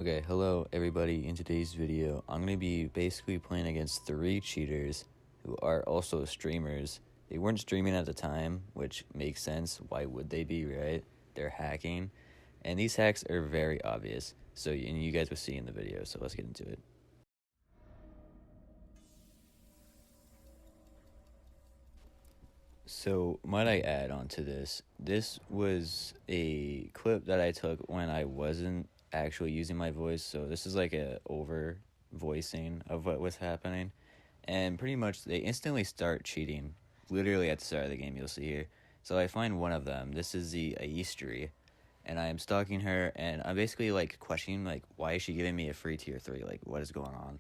Okay, hello everybody. In today's video, I'm going to be basically playing against 3 cheaters who are also streamers. They weren't streaming at the time, which makes sense. Why would they be, right? They're hacking. And these hacks are very obvious. And you guys will see in the video, so let's get into it. So, might I add on to this? This was a clip that I took when I wasn't actually using my voice. So, this is like a over voicing of what was happening. And pretty much they instantly start cheating. Literally at the start of the game, you'll see here. So, I find one of them. This is the Aistri. And I am stalking her. And I'm basically like questioning, like, why is she giving me a free tier 3? Like, what is going on?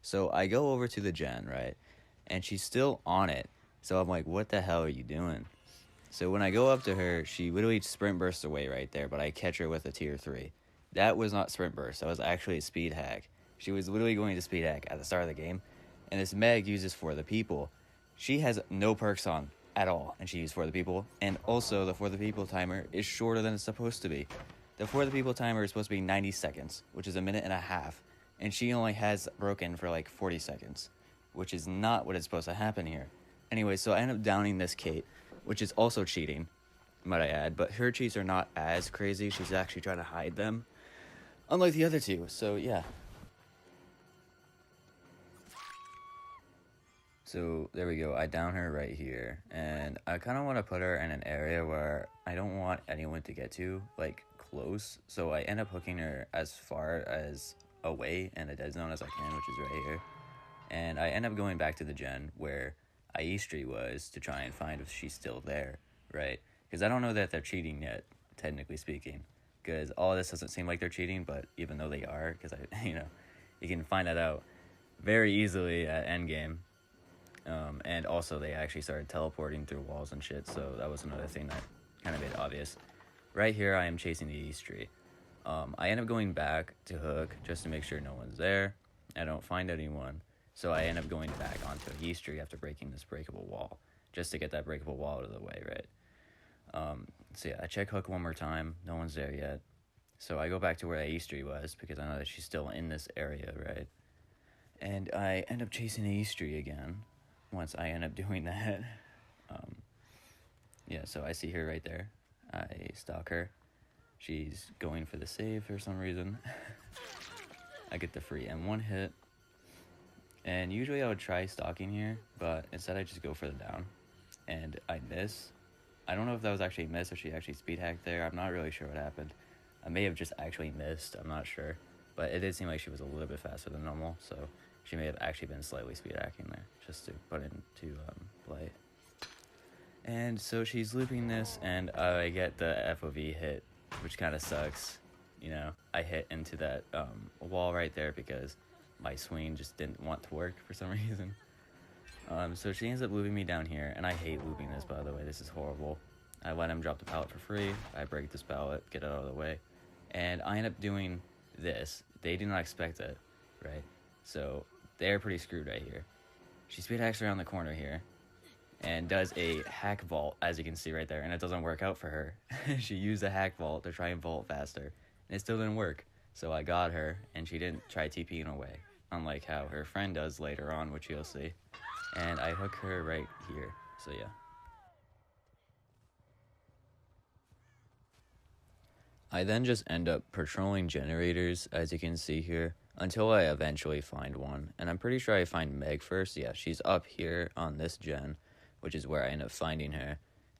So, I go over to the gen, right? And she's still on it. So I'm like, what the hell are you doing? So when I go up to her, she literally sprint bursts away right there, but I catch her with a tier 3. That was not sprint burst. That was actually a speed hack. She was literally going to speed hack at the start of the game. And this Meg uses For the People. She has no perks on at all, and she used For the People. And also, the For the People timer is shorter than it's supposed to be. The For the People timer is supposed to be 90 seconds, which is a minute and a half. And she only has broken for like 40 seconds, which is not what is supposed to happen here. Anyway, so I end up downing this Kate, which is also cheating, might I add, but her cheats are not as crazy. She's actually trying to hide them, unlike the other two, so yeah. So there we go, I down her right here, and I kind of want to put her in an area where I don't want anyone to get to, like, close, so I end up hooking her as far as away in the dead zone as I can, which is right here, and I end up going back to the gen where Aistri was to try and find if she's still there, right? Because I don't know that they're cheating yet, technically speaking. Because all of this doesn't seem like they're cheating, but even though they are, because you can find that out very easily at endgame. And also they actually started teleporting through walls and shit, so that was another thing that kind of made it obvious. Right here, I am chasing the Aistri. I end up going back to hook just to make sure no one's there. I don't find anyone. So I end up going back onto Aistri after breaking this breakable wall, just to get that breakable wall out of the way, right? So yeah, I check hook one more time. No one's there yet. So I go back to where Aistri was, because I know that she's still in this area, right? And I end up chasing Aistri again, once I end up doing that. Yeah, so I see her right there. I stalk her. She's going for the save for some reason. I get the free M1 hit. And usually I would try stalking here, but instead I just go for the down. And I miss. I don't know if that was actually a miss or she actually speed hacked there. I'm not really sure what happened. I may have just actually missed. I'm not sure. But it did seem like she was a little bit faster than normal, so she may have actually been slightly speed hacking there, just to put into play. And so she's looping this, and I get the FOV hit, which kind of sucks. You know, I hit into that wall right there because my swing just didn't want to work for some reason. So she ends up looping me down here, and I hate looping this, by the way. This is horrible. I let him drop the pallet for free. I break this pallet, get it out of the way, and I end up doing this. They do not expect it, right? So they're pretty screwed right here. She speed hacks around the corner here and does a hack vault, as you can see right there, and it doesn't work out for her. She used a hack vault to try and vault faster, and it still didn't work. So I got her, and she didn't try TPing away, unlike how her friend does later on, which you'll see. And I hook her right here, so yeah. I then just end up patrolling generators, as you can see here, until I eventually find one. And I'm pretty sure I find Meg first. Yeah, she's up here on this gen, which is where I end up finding her.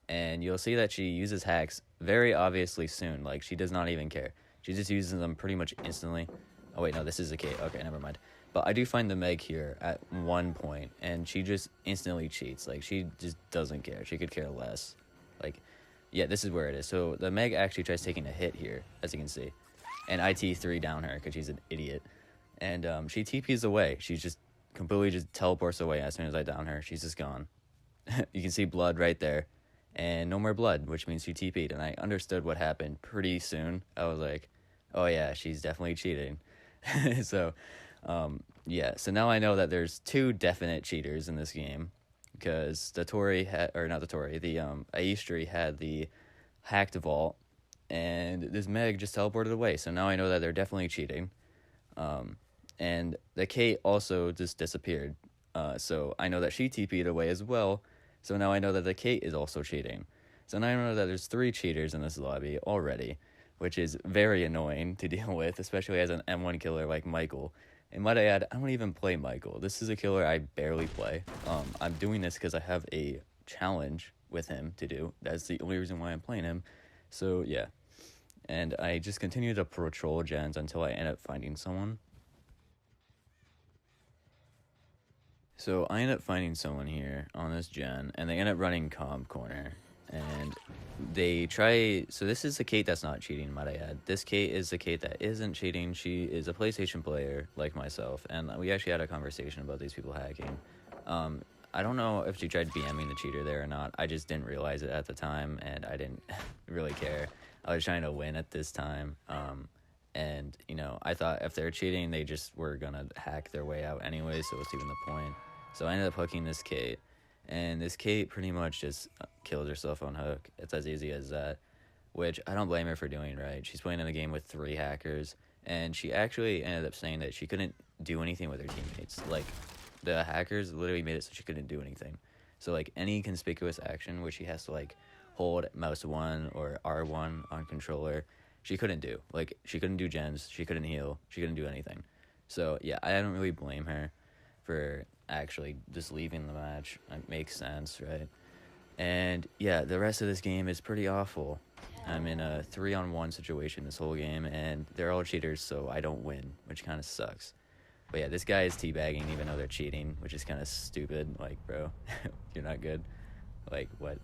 And you'll see that she uses hacks very obviously soon. Like, she does not even care. She just uses them pretty much instantly. Oh, wait, no, this is a Kate. Okay, never mind. But I do find the Meg here at one point, and she just instantly cheats. Like, she just doesn't care. She could care less. Like, yeah, this is where it is. So the Meg actually tries taking a hit here, as you can see. And I T3 down her because she's an idiot. And she TPs away. She just completely just teleports away as soon as I down her. She's just gone. You can see blood right there. And no more blood, which means she TP'd. And I understood what happened pretty soon. I was like, oh yeah, she's definitely cheating. So, yeah. So now I know that there's 2 definite cheaters in this game. Because the Aistri had the hacked vault, and this Meg just teleported away. So now I know that they're definitely cheating. And the Kate also just disappeared. So I know that she TP'd away as well. So now I know that the Kate is also cheating. So now I know that there's 3 cheaters in this lobby already, which is very annoying to deal with, especially as an M1 killer like Michael. And might I add, I don't even play Michael. This is a killer I barely play. I'm doing this because I have a challenge with him to do. That's the only reason why I'm playing him. So yeah. And I just continue to patrol gens until I end up finding someone. So I end up finding someone here on this gen, and they end up running comp corner. And they try, so this is the Kate that's not cheating, might I add. This Kate is the Kate that isn't cheating. She is a PlayStation player like myself, and we actually had a conversation about these people hacking. I don't know if she tried BMing the cheater there or not. I just didn't realize it at the time, and I didn't really care. I was trying to win at this time. And, you know, I thought if they're cheating, they just were going to hack their way out anyway, so what's even the point? So I ended up hooking this Kate, and this Kate pretty much just killed herself on hook. It's as easy as that, which I don't blame her for doing, right? She's playing in a game with 3 hackers, and she actually ended up saying that she couldn't do anything with her teammates. Like, the hackers literally made it so she couldn't do anything. So, like, any conspicuous action where she has to, like, hold mouse 1 or R1 on controller, she couldn't do. Like, she couldn't do gens, she couldn't heal, she couldn't do anything. So, yeah, I don't really blame her for actually just leaving the match. It makes sense, right? And, yeah, the rest of this game is pretty awful. I'm in a 3-on-1 situation this whole game, and they're all cheaters, so I don't win, which kind of sucks. But yeah, this guy is teabagging even though they're cheating, which is kind of stupid. Like, bro, you're not good. Like, what?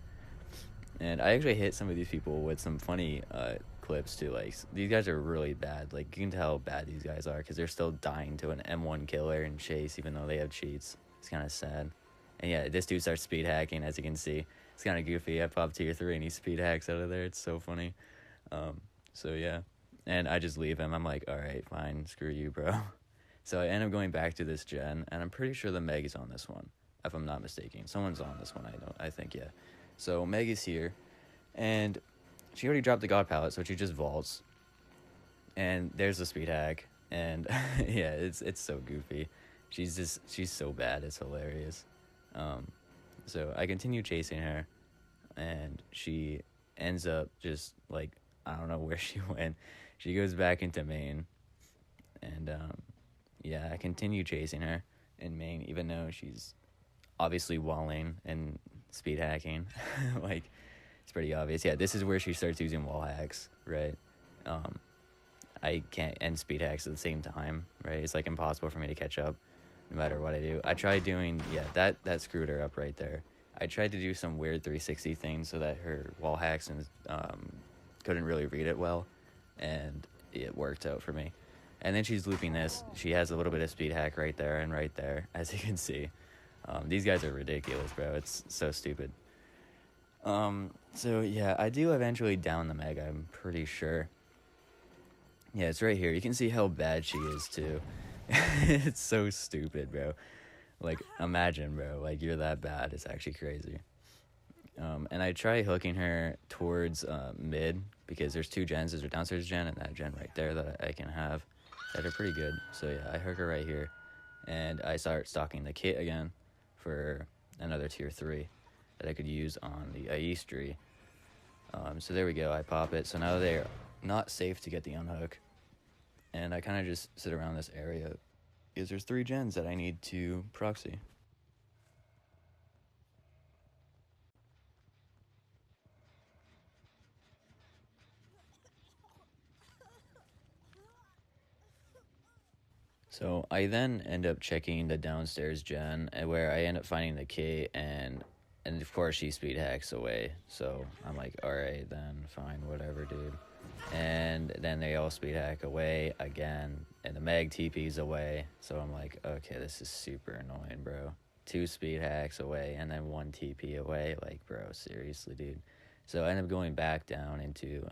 And I actually hit some of these people with some funny clips too. Like, these guys are really bad. Like, you can tell how bad these guys are because they're still dying to an M1 killer and chase even though they have cheats. It's kind of sad. And yeah, this dude starts speed hacking, as you can see. It's kind of goofy. I popped tier 3 and he speed hacks out of there. It's so funny. So yeah. And I just leave him. I'm like, all right, fine. Screw you, bro. So I end up going back to this gen, and I'm pretty sure the Meg is on this one, if I'm not mistaken. Someone's on this one, I think, yeah. So Meg is here, and she already dropped the God Palette, so she just vaults. And there's the speed hack, and yeah, it's so goofy. She's so bad, it's hilarious. So I continue chasing her, and she ends up just, like, I don't know where she went. She goes back into main, and, yeah, I continue chasing her in main, even though she's obviously walling and speed hacking. Like, it's pretty obvious. Yeah, this is where she starts using wall hacks, right? I can't end speed hacks at the same time, right? It's, like, impossible for me to catch up no matter what I do. I tried doing, yeah, that screwed her up right there. I tried to do some weird 360 thing so that her wall hacks and couldn't really read it well, and it worked out for me. And then she's looping this. She has a little bit of speed hack right there and right there, as you can see. These guys are ridiculous, bro. It's so stupid. So, yeah, I do eventually down the Meg, I'm pretty sure. Yeah, it's right here. You can see how bad she is, too. It's so stupid, bro. Like, imagine, bro. Like, you're that bad. It's actually crazy. And I try hooking her towards mid, because there's 2 gens. There's a downstairs gen and that gen right there that I can have that are pretty good. So yeah, I hook her right here, and I start stalking the kit again for another tier 3 that I could use on the Aistri. So there we go, I pop it. So now they're not safe to get the unhook, and I kind of just sit around this area because there's 3 gens that I need to proxy. So I then end up checking the downstairs gen, where I end up finding the key, and of course she speed hacks away. So I'm like, all right, then fine, whatever, dude. And then they all speed hack away again, and the Meg TP's away. So I'm like, okay, this is super annoying, bro. 2 speed hacks away, and then 1 TP away. Like, bro, seriously, dude. So I end up going back down into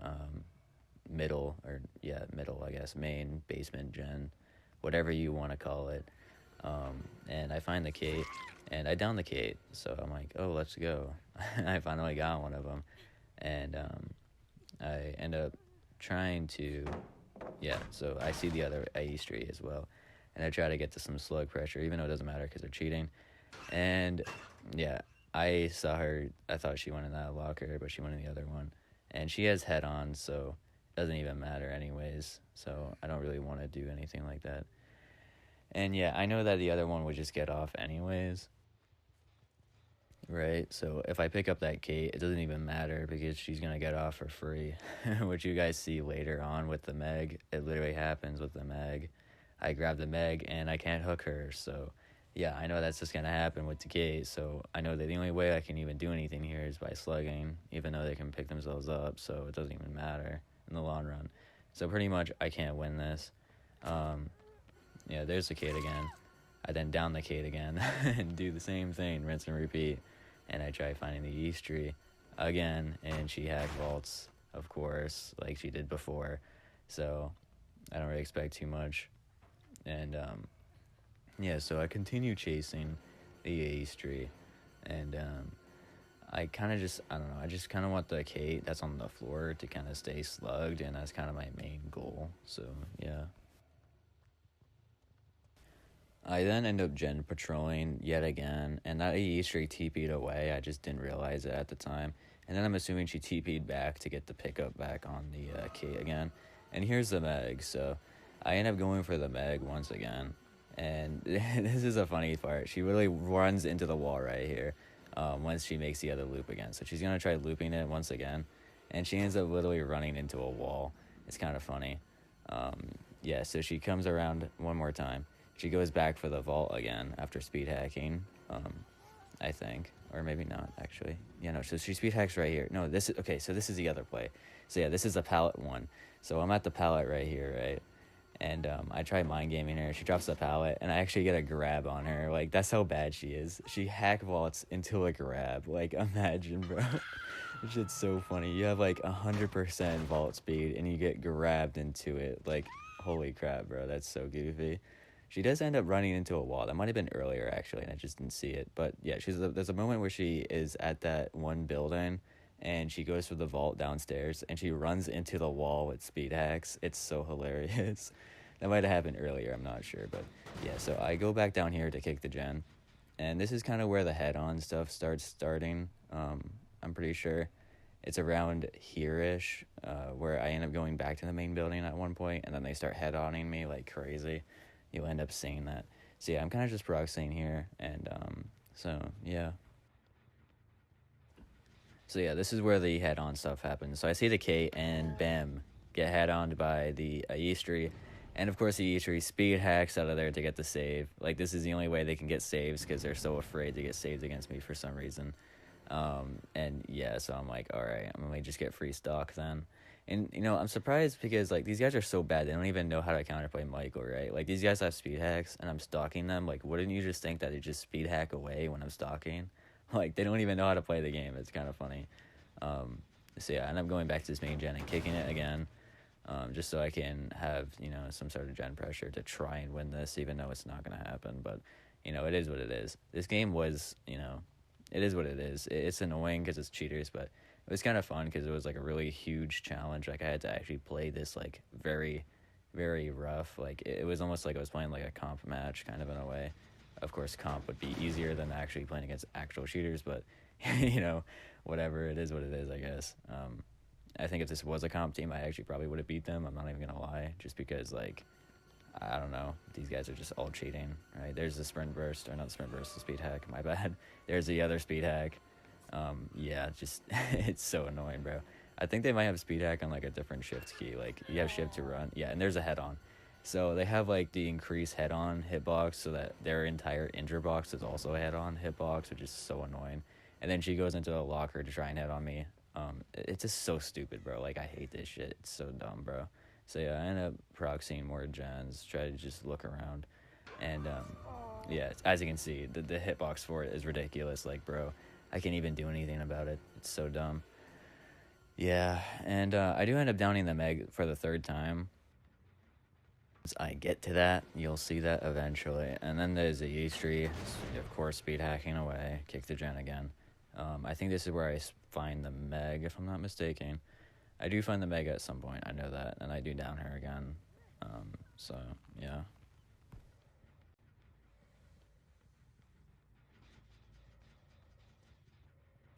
middle, I guess, main basement gen, whatever you want to call it. And I find the Kate, and I down the Kate. So I'm like, oh, let's go. I finally got one of them, and I end up trying to, yeah, so I see the other AE tree as well. And I try to get to some slug pressure, even though it doesn't matter because they're cheating. And yeah, I saw her. I thought she went in that locker, but she went in the other one. And she has head on, so it doesn't even matter anyways. So I don't really want to do anything like that. And yeah, I know that the other one would just get off anyways. Right? So if I pick up that Kate, it doesn't even matter because she's going to get off for free. Which you guys see later on with the Meg. It literally happens with the Meg. I grab the Meg and I can't hook her, so yeah, I know that's just gonna happen with Decay, so I know that the only way I can even do anything here is by slugging, even though they can pick themselves up, so it doesn't even matter in the long run. So pretty much I can't win this. Yeah, there's the Kate again. I then down the Kate again and do the same thing, rinse and repeat. And I try finding the East tree again, and she had vaults, of course, like she did before. So I don't really expect too much. And yeah, so I continue chasing the East tree, and I kind of just, I don't know, I just kind of want the Kate that's on the floor to kind of stay slugged, and that's kind of my main goal. So yeah. I then end up gen patrolling yet again, and that AE straight TP'd away. I just didn't realize it at the time. And then I'm assuming she TP'd back to get the pickup back on the K again. And here's the Meg, so I end up going for the Meg once again. And this is a funny part. She really runs into the wall right here once she makes the other loop again. So she's going to try looping it once again. And she ends up literally running into a wall. It's kind of funny. Yeah, so she comes around one more time. She goes back for the vault again after speed hacking, I think. Or maybe not, actually. Yeah, no, so she speed hacks right here. No, this is, okay, so this is the other play. So yeah, this is the pallet one. So I'm at the pallet right here, right? And I try mind gaming her. She drops the pallet, and I actually get a grab on her. Like, that's how bad she is. She hack vaults into a grab. Like, imagine, bro. This shit's so funny. You have, like, 100% vault speed, and you get grabbed into it. Like, holy crap, bro. That's so goofy. She does end up running into a wall. That might have been earlier, actually, and I just didn't see it. But, yeah, there's a moment where she is at that one building, and she goes for the vault downstairs, and she runs into the wall with speed hacks. It's so hilarious. That might have happened earlier, I'm not sure. But, yeah, so I go back down here to kick the gen. And this is kind of where the head-on stuff starting. I'm pretty sure. It's around here-ish, where I end up going back to the main building at one point, and then they start head-oning me like crazy. You'll end up seeing that. So yeah, I'm kind of just proxying here, and so yeah. So yeah, this is where the head-on stuff happens. So I see the K, and bam, get head-oned by the Yeastry, and of course the Yeastry speed hacks out of there to get the save. Like, this is the only way they can get saves because they're so afraid to get saved against me for some reason. And yeah, so I'm like, all right, I'm gonna just get free stock then. And, you know, I'm surprised because, like, these guys are so bad. They don't even know how to counterplay Michael, right? Like, these guys have speed hacks, and I'm stalking them. Like, wouldn't you just think that they just speed hack away when I'm stalking? Like, they don't even know how to play the game. It's kind of funny. So, yeah, I end up going back to this main gen and kicking it again, just so I can have, you know, some sort of gen pressure to try and win this, even though it's not going to happen. But, you know, it is what it is. This game was, you know, it is what it is. It's annoying because it's cheaters, but it was kind of fun because it was, like, a really huge challenge. Like, I had to actually play this, like, very, very rough. Like, it was almost like I was playing, like, a comp match, kind of, in a way. Of course, comp would be easier than actually playing against actual cheaters, but, you know, whatever. It is what it is, I guess. I think if this was a comp team, I actually probably would have beat them. I'm not even going to lie, just because, like, I don't know. These guys are just all cheating, right? There's the sprint burst, or not the sprint burst, the speed hack. My bad. There's the other speed hack. Yeah, just it's so annoying, bro. I think they might have speed hack on like a different shift key. Like, you have shift to run. Yeah, and there's a head on. So they have like the increased head on hitbox so that their entire injure box is also a head on hitbox, which is so annoying. And then she goes into the locker to try and head on me. It's just so stupid, bro. Like, I hate this shit. It's so dumb, bro. So yeah, I end up proxying more gens, try to just look around. And yeah, as you can see, the hitbox for it is ridiculous. Like, bro, I can't even do anything about it. It's so dumb. Yeah, and I do end up downing the Meg for the third time. Once I get to that, you'll see that eventually. And then there's the Yeastry, of course, speed hacking away, kick the gen again. I think this is where I find the Meg, if I'm not mistaken. I do find the Meg at some point, I know that, and I do down her again. So, yeah.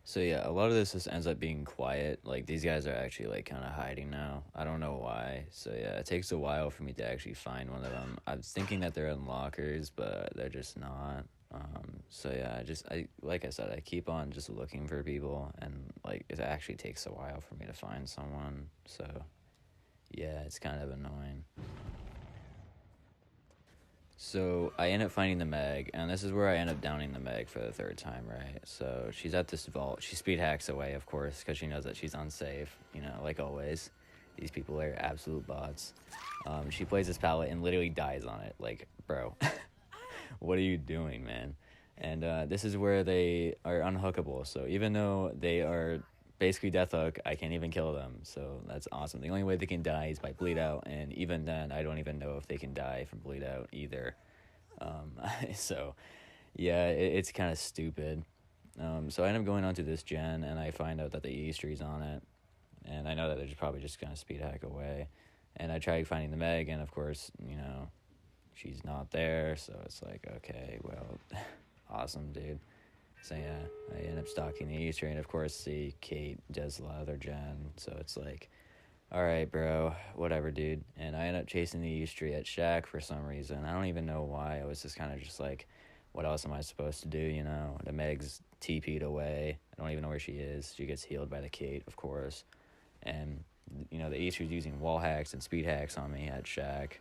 So yeah, a lot of this just ends up being quiet. Like these guys are actually like kind of hiding now. I don't know why. So yeah, it takes a while for me to actually find one of them. I'm thinking that they're in lockers, but they're just not. So yeah, I like I said, I keep on just looking for people, and like it actually takes a while for me to find someone. So yeah, it's kind of annoying. So I end up finding the Meg, and this is where I end up downing the Meg for the third time, right? So she's at this vault. She speed hacks away, of course, because she knows that she's unsafe, you know, like always. These people are absolute bots. She plays this pallet and literally dies on it. Like, bro, what are you doing, man? And this is where they are unhookable. So even though they are basically death hook, I can't even kill them. So that's awesome. The only way they can die is by bleed out, and even then, I don't even know if they can die from bleed out either. So yeah, it's kind of stupid. So I end up going onto this gen, and I find out that the E tree's on it, and I know that they're probably just gonna speed hack away. And I try finding the Meg, and of course, you know, she's not there. So it's like, okay, well, awesome, dude. So yeah, I end up stalking the E tree, and of course, the Kate does a lot of their gen. So it's like, all right, bro, whatever, dude. And I end up chasing the East tree at Shack for some reason. I don't even know why. I was just kind of just like, what else am I supposed to do, you know? The Meg's TP'd away. I don't even know where she is. She gets healed by the Kate, of course. And, you know, the East tree's using wall hacks and speed hacks on me at Shack.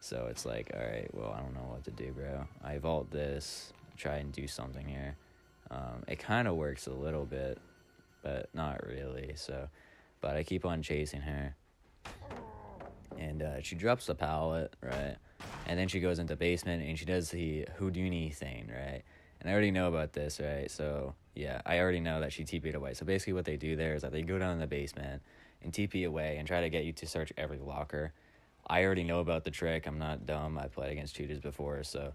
So it's like, all right, well, I don't know what to do, bro. I vault this, try and do something here. It kind of works a little bit, but not really, so... But I keep on chasing her. And she drops the pallet, right? And then she goes into the basement and she does the Houdini thing, right? And I already know about this, right? So, yeah, I already know that she TP'd away. So basically what they do there is that they go down in the basement and TP away and try to get you to search every locker. I already know about the trick. I'm not dumb. I played against cheaters before, so...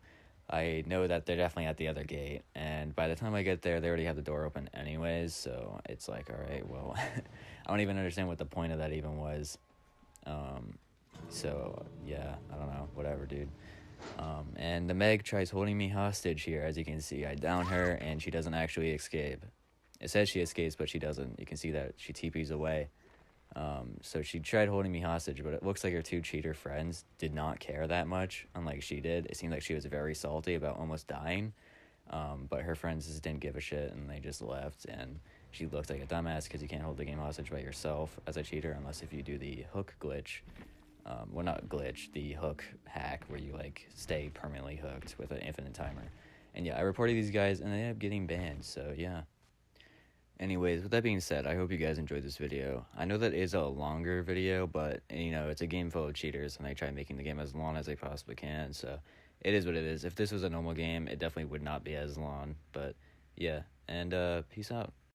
I know that they're definitely at the other gate, and by the time I get there, they already have the door open anyways, so it's like, alright, well, I don't even understand what the point of that even was. So, yeah, I don't know, whatever, dude. And the Meg tries holding me hostage here, as you can see. I down her, and she doesn't actually escape. It says she escapes, but she doesn't. You can see that she TP's away. So she tried holding me hostage, but it looks like her two cheater friends did not care that much, unlike she did. It seemed like she was very salty about almost dying, but her friends just didn't give a shit, and they just left, and she looked like a dumbass because you can't hold the game hostage by yourself as a cheater unless if you do the hook glitch. Well, not glitch, the hook hack where you, like, stay permanently hooked with an infinite timer. And yeah, I reported these guys, and they ended up getting banned, so yeah. Anyways, with that being said, I hope you guys enjoyed this video. I know that is a longer video, but, you know, it's a game full of cheaters, and they try making the game as long as they possibly can, so it is what it is. If this was a normal game, it definitely would not be as long, but, yeah, and, peace out.